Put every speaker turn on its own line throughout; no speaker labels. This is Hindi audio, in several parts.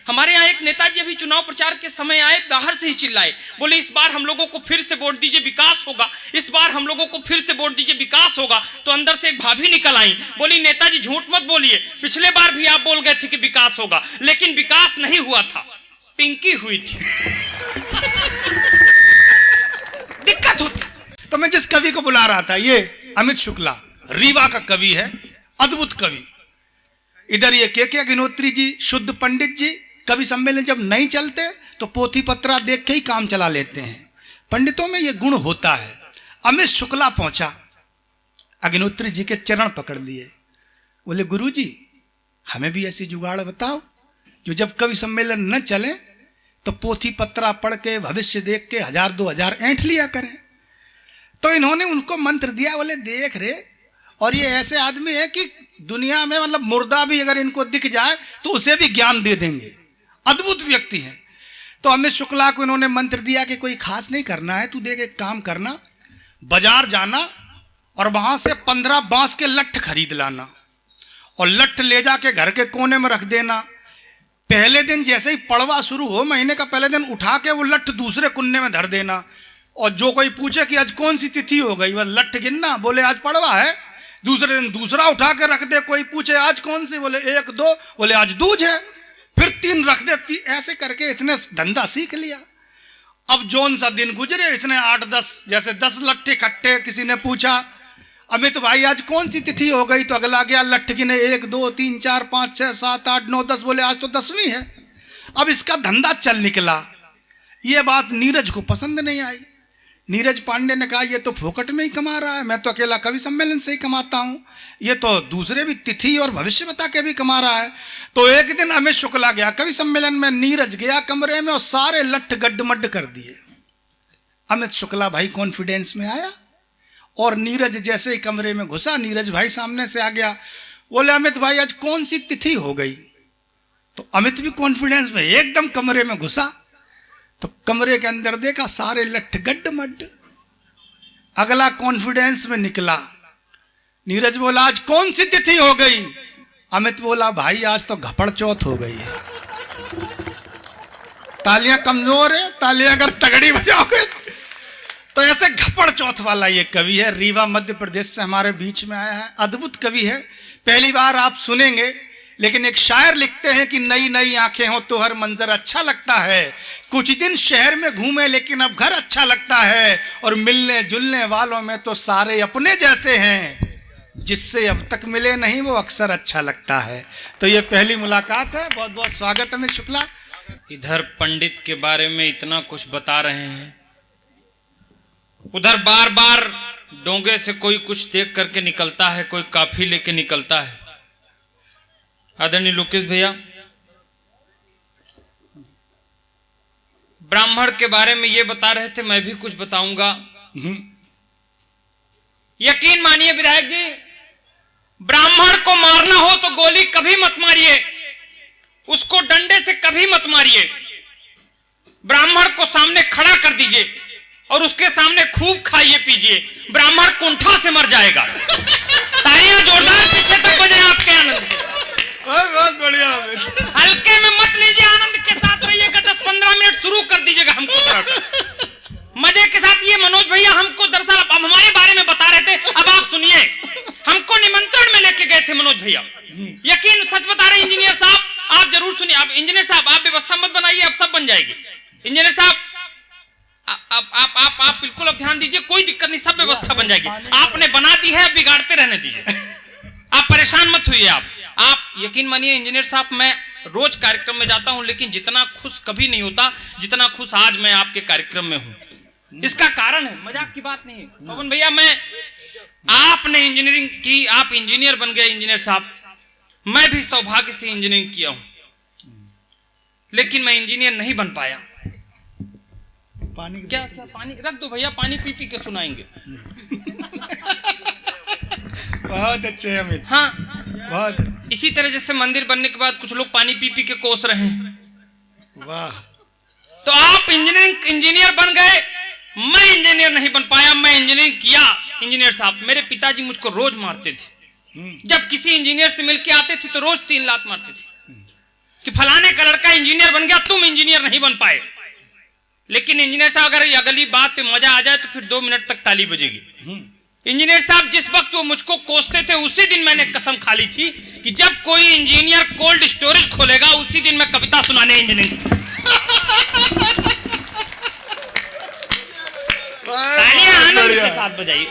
हमारे यहाँ एक नेताजी अभी चुनाव प्रचार के समय आए, बाहर से ही चिल्लाए, बोले इस बार हम लोगों को फिर से वोट दीजिए, विकास होगा, इस बार हम लोगों को फिर से वोट दीजिए, विकास होगा। तो अंदर से एक भाभी निकल आई, बोली नेताजी झूठ मत बोलिए, पिछले बार भी आप बोल गए थे कि विकास होगा, लेकिन विकास नहीं हुआ था, पिंकी हुई थी। दिक्कत होती।
तो मैं जिस कवि को बुला रहा था, ये अमित शुक्ला, रीवा का कवि है, अद्भुत कवि। इधर ये के अग्निहोत्री जी, शुद्ध पंडित जी, कवि सम्मेलन जब नहीं चलते तो पोथी पत्रा देख के ही काम चला लेते हैं। पंडितों में ये गुण होता है। अमित शुक्ला पहुंचा, अग्निहोत्री जी के चरण पकड़ लिए, बोले गुरुजी हमें भी ऐसी जुगाड़ बताओ जो जब कवि सम्मेलन न चले तो पोथी पत्रा पढ़ के भविष्य देख के 1000-2000 ऐंठ लिया करें। तो इन्होंने उनको मंत्र दिया, बोले देख रे, और ये ऐसे आदमी है कि दुनिया में मतलब मुर्दा भी अगर इनको दिख जाए तो उसे भी ज्ञान दे देंगे, अद्भुत व्यक्ति हैं। तो अमित शुक्ला को इन्होंने मंत्र दिया कि कोई खास नहीं करना है, तू देख एक काम करना, बाजार जाना और वहां से 15 बांस के लट्ठ खरीद लाना और लट्ठ ले जाके घर के कोने में रख देना। पहले दिन जैसे ही पड़वा शुरू हो, महीने का पहले दिन उठा के वो लट्ठ दूसरे कुन्ने में धर देना, और जो कोई पूछे कि आज कौन सी तिथि हो गई, बस लट्ठ गिनना, बोले आज पड़वा है, दूसरे दिन दूसरा उठा के रख दे, कोई पूछे आज कौन सी, बोले 1 2, बोले आज दूज है, फिर 3 रख दे, ऐसे करके इसने धंधा सीख लिया। अब जौन सा दिन गुजरे, इसने 8-10 जैसे 10 लट्ठे इकट्ठे, किसी ने पूछा अमित भाई आज कौन सी तिथि हो गई, तो अगला गया लट्ठ गिने 1 2 3 4 5 6 7 8 9 10, बोले आज तो 10वीं है। अब इसका धंधा चल निकला। ये बात नीरज को पसंद नहीं आई। नीरज पांडे ने कहा ये तो फोकट में ही कमा रहा है, मैं तो अकेला कवि सम्मेलन से ही कमाता हूँ, ये तो दूसरे भी तिथि और भविष्य बता के भी कमा रहा है। तो एक दिन अमित शुक्ला गया कवि सम्मेलन में, नीरज गया कमरे में और सारे लट्ठ गड्ढमड्ढ कर दिए। अमित शुक्ला भाई कॉन्फिडेंस में आया और नीरज जैसे ही कमरे में घुसा, नीरज भाई सामने से आ गया, बोले अमित भाई आज कौन सी तिथि हो गई। तो अमित भी कॉन्फिडेंस में एकदम कमरे में घुसा, तो कमरे के अंदर देखा सारे लट्ठ गड्ढमड्ढ। अगला कॉन्फिडेंस में निकला, नीरज बोला आज कौन सी तिथि हो गई। अमित बोला भाई आज तो घपड़ चौथ हो गई है। तालियां कमजोर है, तालियां अगर तगड़ी बजाओगे तो ऐसे घपड़ चौथ वाला ये कवि है, रीवा मध्य प्रदेश से हमारे बीच में आया है, अद्भुत कवि है, पहली बार आप सुनेंगे। लेकिन एक शायर लिखते हैं कि नई नई आंखें हो तो हर मंजर अच्छा लगता है, कुछ दिन शहर में घूमे लेकिन अब घर अच्छा लगता है, और मिलने जुलने वालों में तो सारे अपने जैसे हैं, जिससे अब तक मिले नहीं वो अक्सर अच्छा लगता है। तो ये पहली मुलाकात है, बहुत बहुत स्वागत अमित शुक्ला।
इधर पंडित के बारे में इतना कुछ बता रहे हैं, उधर बार बार डोंगे से कोई कुछ देख करके निकलता है, कोई काफी लेके निकलता है। आदरणीय लोकेश भैया, ब्राह्मण के बारे में ये बता रहे थे, मैं भी कुछ बताऊंगा। यकीन मानिए विधायक जी, ब्राह्मण को मारना हो तो गोली कभी मत मारिए, उसको डंडे से कभी मत मारिए, ब्राह्मण को सामने खड़ा कर दीजिए और उसके सामने खूब खाइए पीजिए, ब्राह्मण कुंठा से मर जाएगा। तालियां जोरदार पीछे तक बजाएं आपके आनंद।
बहुत बढ़िया।
हल्के में मत लीजिए, आनंद के साथ रहिएगा, 10-15 मिनट शुरू कर दीजिएगा हमको मजे के साथ। ये मनोज भैया हमको दरअसल अब हमारे बारे में बता रहे थे, अब आप सुनिए। हमको निमंत्रण में लेके गए थे मनोज भैया, यकीन सच बता रहे इंजीनियर साहब, आप जरूर सुनिए। आप इंजीनियर साहब आप व्यवस्था मत बनाइए, अब सब बन जाएगी। इंजीनियर साहब आप बिल्कुल अब ध्यान दीजिए, कोई दिक्कत नहीं, सब व्यवस्था बन जाएगी। आपने बना दी है, अब बिगाड़ते रहने दीजिए, आप परेशान मत हुइए। आप यकीन मानिए इंजीनियर साहब, मैं रोज कार्यक्रम में जाता हूं लेकिन जितना खुश कभी नहीं होता जितना खुश आज मैं आपके कार्यक्रम में हूं। इसका कारण है, मजाक की बात नहीं है पवन भैया, मैं आपने इंजीनियरिंग की, आप इंजीनियर बन गए इंजीनियर साहब, मैं भी सौभाग्य से इंजीनियरिंग किया हूं, लेकिन मैं इंजीनियर नहीं बन पाया।
पानी
क्या पानी रख दो भैया, पानी पी पी के सुनाएंगे।
बहुत अच्छे अमित।
हाँ
बहुत।
इसी तरह जैसे मंदिर बनने के बाद कुछ लोग पानी पी पी के कोस रहे हैं।
वाह।
तो आप इंजीनियर बन गए, मैं इंजीनियर नहीं बन पाया। मैं इंजीनियरिंग किया इंजीनियर साहब, मेरे पिताजी मुझको रोज मारते थे, जब किसी इंजीनियर से मिलके आते थे तो रोज 3 लात मारते थे। कि फलाने का लड़का इंजीनियर बन गया, तुम इंजीनियर नहीं बन पाए। लेकिन इंजीनियर साहब अगर अगली बात पे मजा आ जाए तो फिर 2 मिनट तक ताली बजेगी। इंजीनियर साहब जिस वक्त वो मुझको कोसते थे उसी दिन मैंने कसम खा ली थी कि जब कोई इंजीनियर कोल्ड स्टोरेज खोलेगा उसी दिन मैं कविता सुनाने इंजीनियर। तालियां आनंद के साथ बजाइए।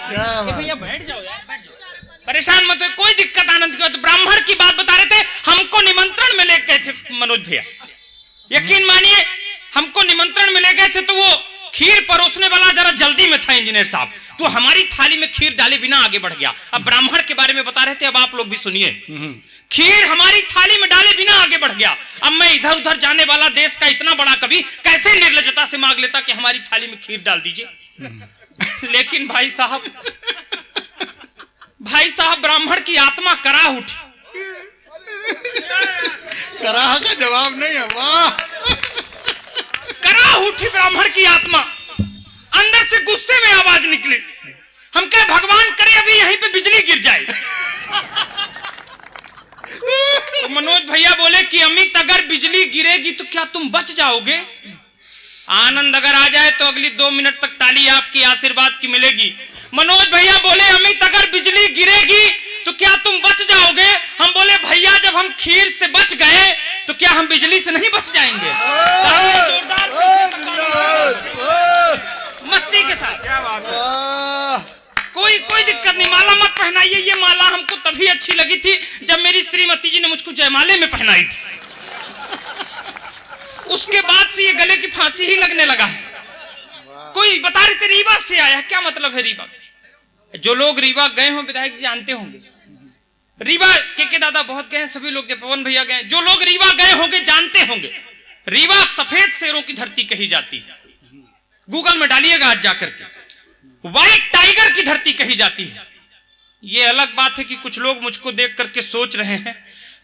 भैया बैठ जाओ यार, बैठ जाओ, परेशान मत हो, कोई दिक्कत आनंद की। तो ब्राह्मण की बात बता रहे थे, हमको निमंत्रण में ले गए थे मनोज भैया, यकीन मानिए हमको निमंत्रण में ले गए थे तो वो खीर परोसने वाला जरा जल्दी में था इंजीनियर साहब, तो हमारी थाली में खीर डाले बिना आगे बढ़ गया। अब ब्राह्मण के बारे में बता रहे थे, अब आप लोग भी सुनिए। खीर हमारी थाली में डाले बिना आगे बढ़ गया। अब मैं इधर उधर जाने वाला देश का इतना बड़ा कवि कैसे निर्लजता से मांग लेता कि हमारी थाली में खीर डाल दीजिए। लेकिन भाई साहब ब्राह्मण की आत्मा कराह उठी।
कराह का जवाब नहीं है, वाह।
कराह उठी ब्राह्मण की आत्मा, अंदर से गुस्से में आवाज निकली। हम कहे भगवान करे अभी यहीं पे बिजली गिर जाए। तो मनोज भैया बोले कि अमित अगर बिजली गिरेगी तो क्या तुम बच जाओगे? आनंद अगर आ जाए तो अगली 2 मिनट तक ताली आपकी आशीर्वाद की मिलेगी। मनोज भैया बोले अमित अगर बिजली गिरेगी तो क्या तुम बच जाओगे? हम बोले भैया जब हम खीर से बच गए तो क्या हम बिजली से नहीं बच जाएंगे? मस्ती के साथ। क्या बात है। कोई दिक्कत नहीं, माला मत पहनाइए। ये माला हमको तभी अच्छी लगी थी जब मेरी श्रीमती जी ने मुझको जयमाले में पहनाई थी। उसके बाद से ये गले की फांसी ही लगने लगा है। कोई बता रहे थे रीवा से आया, क्या मतलब है रीवा? जो लोग रीवा गए हों विधायक जी जानते होंगे, रीवा के दादा बहुत गए, सभी लोग पवन भैया गए। जो लोग रीवा गए होंगे जानते होंगे, रीवा सफेद शेरों की धरती कही जाती है। गूगल में डालिएगा आज जाकर के, व्हाइट टाइगर की धरती कही जाती है। ये अलग बात है कि कुछ लोग मुझको देख करके सोच रहे हैं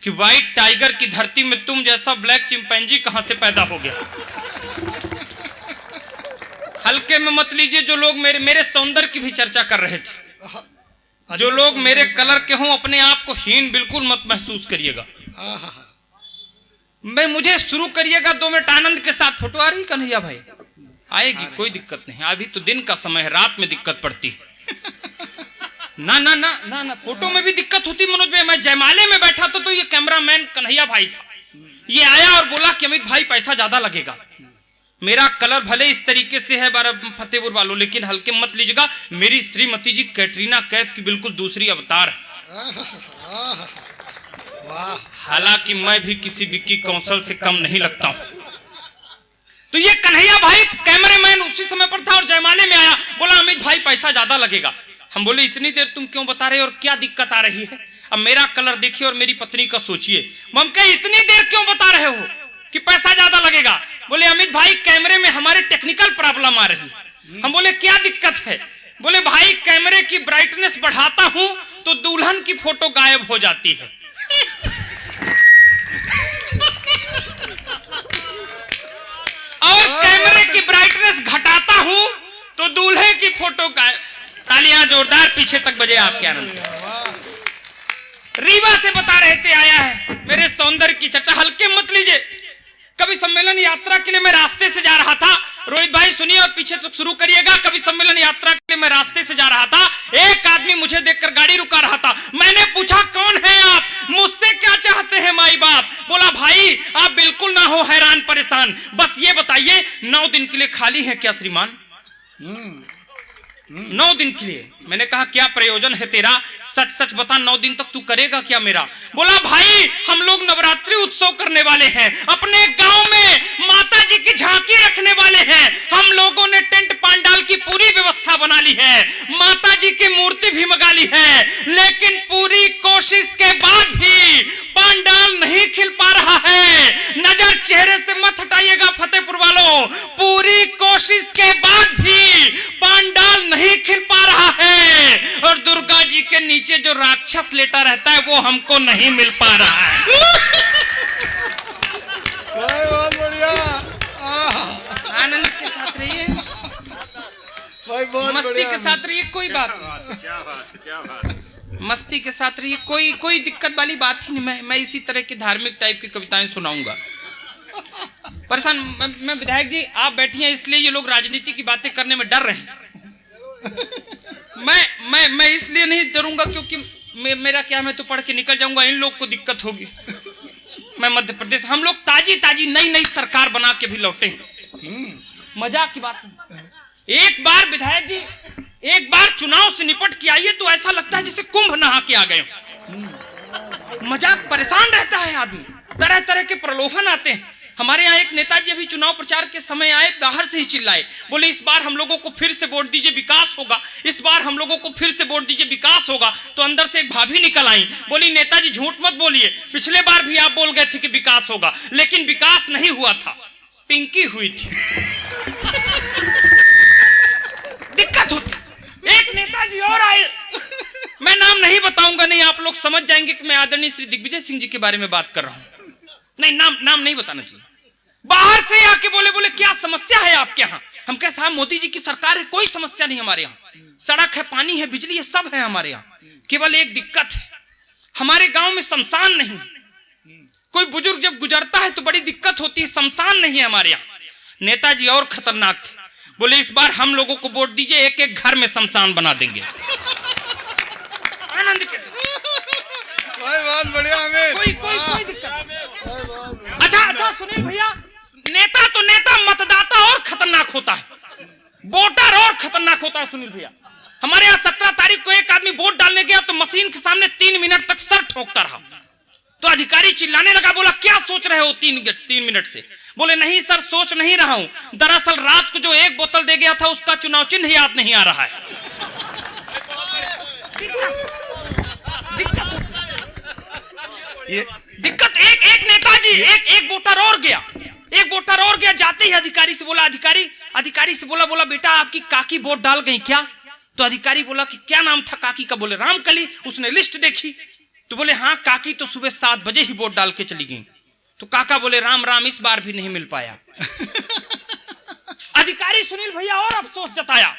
कि व्हाइट टाइगर की धरती में तुम जैसा ब्लैक चिंपैंजी कहां से पैदा हो गया। हल्के में मत लीजिए। जो लोग मेरे सौंदर्य की भी चर्चा कर रहे थे, जो लोग मेरे कलर के हों अपने आप को हीन बिल्कुल मत महसूस करिएगा। मैं मुझे शुरू करिएगा 2 मिनट आनंद के साथ। फोटो आ रही कन्हैया भाई? आएगी, कोई दिक्कत नहीं। अभी तो दिन का समय है, रात में दिक्कत पड़ती है। ना ना ना ना ना, फोटो में भी दिक्कत होती मनोज भाई। मैं जयमाले में बैठा था तो ये कैमरामैन कन्हैया भाई था, ये आया और बोला कि अमित भाई पैसा ज्यादा लगेगा। मेरा कलर भले इस तरीके से है फतेहपुर वालों, लेकिन हल्के मत लीजिएगा। मेरी श्रीमती जी कैटरीना कैफ की बिल्कुल दूसरी अवतार है। हालांकि मैं भी किसी विक्की कौशल से कम नहीं लगता हूं। तो ये कन्हैया भाई कैमरामैन उसी समय पर था और जयमाले में आया, बोला अमित भाई पैसा ज्यादा लगेगा। हम बोले इतनी देर तुम क्यों बता रहे हो और क्या दिक्कत आ रही है? अब मेरा कलर देखिए और मेरी पत्नी का सोचिए। हम कहे इतनी देर क्यों बता रहे हो कि पैसा ज्यादा लगेगा? बोले अमित भाई कैमरे में हमारे टेक्निकल प्रॉब्लम आ रही है। हम बोले क्या दिक्कत है? बोले भाई कैमरे की ब्राइटनेस बढ़ाता हूं तो दुल्हन की फोटो गायब हो जाती है। और कैमरे की ब्राइटनेस घटाता हूं तो दूल्हे की फोटो गायब। तालियां जोरदार पीछे तक बजे आपके आनंद। रीवा से बता रहे थे आया है, मेरे सौंदर्य की चर्चा। हल्के मत लीजिए। कवि सम्मेलन यात्रा के लिए मैं रास्ते से जा रहा था, रोहित भाई सुनिए और पीछे तक शुरू करिएगा। कवि सम्मेलन यात्रा के लिए मैं रास्ते से जा रहा था, एक आदमी मुझे देखकर गाड़ी रुका रहा था। मैंने पूछा कौन है आप, मुझसे क्या चाहते हैं माई बाप? बोला भाई आप बिल्कुल ना हो हैरान परेशान, बस ये बताइए 9 दिन के लिए खाली है क्या श्रीमान? 9 दिन के लिए। मैंने कहा क्या प्रयोजन है तेरा, सच सच बता 9 दिन तक तू करेगा क्या मेरा? बोला भाई हम लोग नवरात्रि उत्सव करने वाले हैं, अपने गांव में माता जी की झांकी रखने वाले हैं। हम लोगों ने टेंट पांडाल की पूरी व्यवस्था बना ली है, माता जी की मूर्ति भी मंगा ली है, लेकिन पूरी कोशिश के बाद भी पांडाल नहीं खिल पा रहा है। नजर चेहरे से मत हटाइएगा फतेहपुर वालों, पूरी कोशिश के बाद भी पांडाल नहीं खिल पा रहा है। और दुर्गा जी के नीचे जो राक्षस लेटा रहता है वो हमको नहीं मिल पा रहा है।
बहुत बढ़िया।
आनंद के साथ रहिए
भाई, बहुत
मस्ती
बढ़िया।
के साथ रहिए, कोई बात
क्या बात, क्या बात।
मस्ती के साथ रहिए, कोई दिक्कत वाली बात ही नहीं। मैं इसी तरह की धार्मिक टाइप की कविताएं सुनाऊंगा। परेशान मैं विधायक जी आप बैठिए, इसलिए ये लोग राजनीति की बातें करने में डर रहे हैं। मैं इसलिए नहीं डरूंगा क्योंकि मेरा क्या, मैं तो पढ़ के निकल जाऊंगा, इन लोग को दिक्कत होगी। मैं मध्य प्रदेश, हम लोग ताजी नई सरकार बना के भी लौटे हैं, मजाक की बात नहीं। एक बार विधायक जी, एक बार चुनाव से निपट के आइए तो ऐसा लगता है जैसे कुंभ नहा के आ गए। मजाक, परेशान रहता है आदमी, तरह तरह के प्रलोभन आते हैं। हमारे यहाँ एक नेताजी अभी चुनाव प्रचार के समय आए, बाहर से ही चिल्लाए, बोले इस बार हम लोगों को फिर से वोट दीजिए, विकास होगा, इस बार हम लोगों को फिर से वोट दीजिए, विकास होगा। तो अंदर से एक भाभी निकल आई, बोली नेताजी झूठ मत बोलिए, पिछले बार भी आप बोल गए थे कि विकास होगा, लेकिन विकास नहीं हुआ था, पिंकी हुई थी। दिक्कत होती। एक नेताजी और आए, मैं नाम नहीं बताऊंगा, नहीं आप लोग समझ जाएंगे कि मैं आदरणीय श्री दिग्विजय सिंह जी के बारे में बात कर रहा हूं। नहीं, नाम नहीं बताना चाहिए। बाहर से आके बोले क्या समस्या है आपके यहाँ? हम कहे साहब मोदी जी की सरकार है, कोई समस्या नहीं हमारे यहाँ, सड़क है, पानी है, बिजली है, सब है हमारे यहाँ। केवल एक दिक्कत है, हमारे गांव में शमशान नहीं। कोई बुजुर्ग जब गुजरता है तो बड़ी दिक्कत होती है, शमशान नहीं है हमारे यहाँ। नेताजी और खतरनाक थे, बोले इस बार हम लोगों को वोट दीजिए, एक एक घर में शमशान बना देंगे। आनंद के साथ।
बहुत बढ़िया हमें।
कोई दिक्कत। अच्छा सुनील भैया, नेता तो नेता, मतदाता और खतरनाक होता है, वोटर और खतरनाक होता है। सुनील भैया, हमारे यहाँ 17 तारीख को एक आदमी वोट डालने गया तो मशीन के सामने 3 मिनट तक सर ठोकता रहा। तो अधिकारी चिल्लाने लगा, बोला क्या सोच रहे हो 3 मिनट से? बोले नहीं सर, सोच नहीं रहा हूं, दरअसल रात को जो एक बोतल दे गया था उसका चुनाव चिन्ह याद नहीं आ रहा है। दिक्कत एक नेताजी, एक वोटर और गया, जाते ही अधिकारी से बोला बेटा आपकी काकी वोट डाल गई क्या? तो अधिकारी बोला कि क्या नाम था काकी का? बोले रामकली। उसने लिस्ट देखी तो बोले हाँ काकी तो सुबह 7 बजे ही वोट डाल के चली गई। तो काका बोले राम इस बार भी नहीं मिल पाया। अधिकारी सुनील भैया और अफसोस जताया,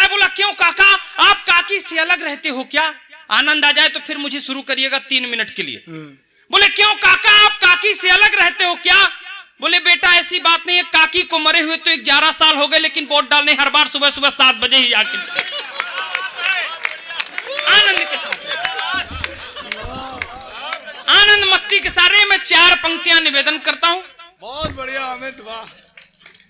बोला क्यों काका, आप काकी से अलग रहते हो क्या? आनंद आ जाए तो फिर मुझे शुरू करिएगा 3 मिनट के लिए। बोले क्यों काका, आप काकी से अलग रहते हो क्या? बोले बेटा ऐसी बात नहीं है, काकी को मरे हुए तो 11 साल हो गए, लेकिन वोट डालने हर बार सुबह 7 बजे ही आके। आनंद के साथ, आनंद मस्ती के सारे में 4 पंक्तियां निवेदन करता हूं।
बहुत बढ़िया अमित, वाह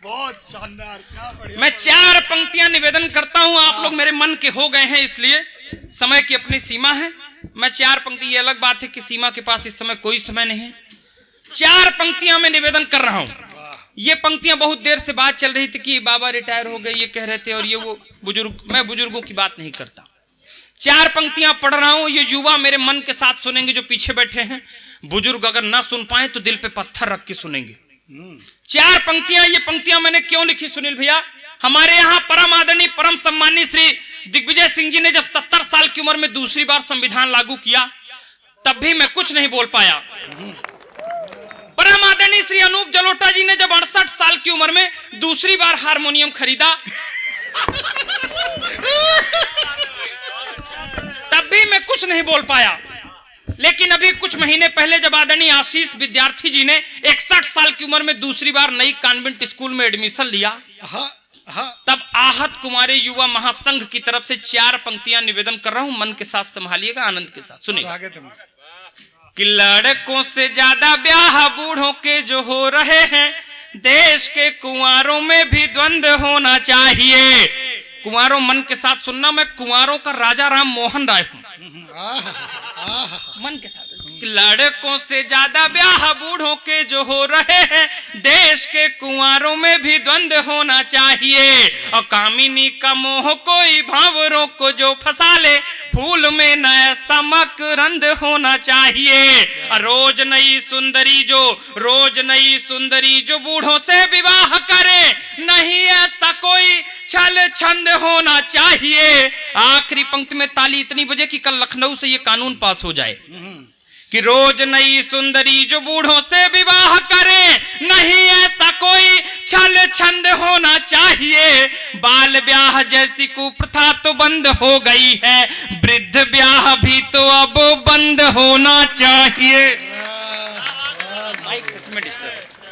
बहुत शानदार, क्या बढ़िया।
मैं 4 पंक्तियां निवेदन करता हूं, आप लोग मेरे मन के हो गए हैं, इसलिए समय की अपनी सीमा है। मैं 4 पंक्ति, ये अलग बात है कि सीमा के पास इस समय कोई समय नहीं है। 4 पंक्तियां मैं निवेदन कर रहा हूं। ये पंक्तियां बहुत देर से बात चल रही थी कि बाबा रिटायर हो गए, ये कह रहे थे, और ये वो बुजुर्ग, मैं बुजुर्गों की बात नहीं करता। 4 पंक्तियां पढ़ रहा हूं, ये युवा मेरे मन के साथ सुनेंगे जो पीछे बैठे हैं। बुजुर्ग अगर ना सुन पाए तो दिल पे पत्थर रख के सुनेंगे। 4 पंक्तियां, ये पंक्तियां मैंने क्यों लिखी सुनील भैया? हमारे यहाँ परम आदरणीय, परम सम्मानीय श्री दिग्विजय सिंह जी ने जब 70 साल की उम्र में दूसरी बार संविधान लागू किया, तब भी मैं कुछ नहीं बोल पाया। परम आदरणीय श्री अनूप जलोटा जी ने जब 68 साल की उम्र में दूसरी बार हारमोनियम खरीदा, तब भी मैं कुछ नहीं बोल पाया। लेकिन अभी कुछ महीने पहले जब आदरणीय आशीष विद्यार्थी जी ने 61 साल की उम्र में दूसरी बार नई कॉन्वेंट स्कूल में एडमिशन लिया, तब आहत कुमारी युवा महासंघ की तरफ से 4 पंक्तियां निवेदन कर रहा हूं। मन के साथ संभालिएगा, आनंद के साथ सुनिए। कि लड़कों से ज्यादा ब्याह बूढ़ों के जो हो रहे हैं, देश के कुंवारों में भी द्वंद्व होना चाहिए। कुंवारों, मन के साथ सुनना, मैं कुंवारों का राजा राम मोहन राय हूं। मन के साथ, लड़कों से ज्यादा ब्याह बूढ़ों के जो हो रहे हैं, देश के कुंवारों में भी द्वंद्व होना चाहिए। और कामिनी का मोह कोई भावरों को जो फंसा ले, फूल में नया मकरंद होना चाहिए। रोज नई सुंदरी जो बूढ़ों से विवाह करे, नहीं ऐसा कोई छल छंद होना चाहिए। आखिरी पंक्ति में ताली इतनी बजे कि कल लखनऊ से ये कानून पास हो जाए कि रोज नई सुंदरी जो बूढ़ों से विवाह करे, नहीं ऐसा कोई छल छंद होना चाहिए, बाल ब्याह जैसी कुप्रथा तो बंद हो गई है, वृद्ध ब्याह भी तो अब बंद होना चाहिए। माइक सच में डिस्टर्ब।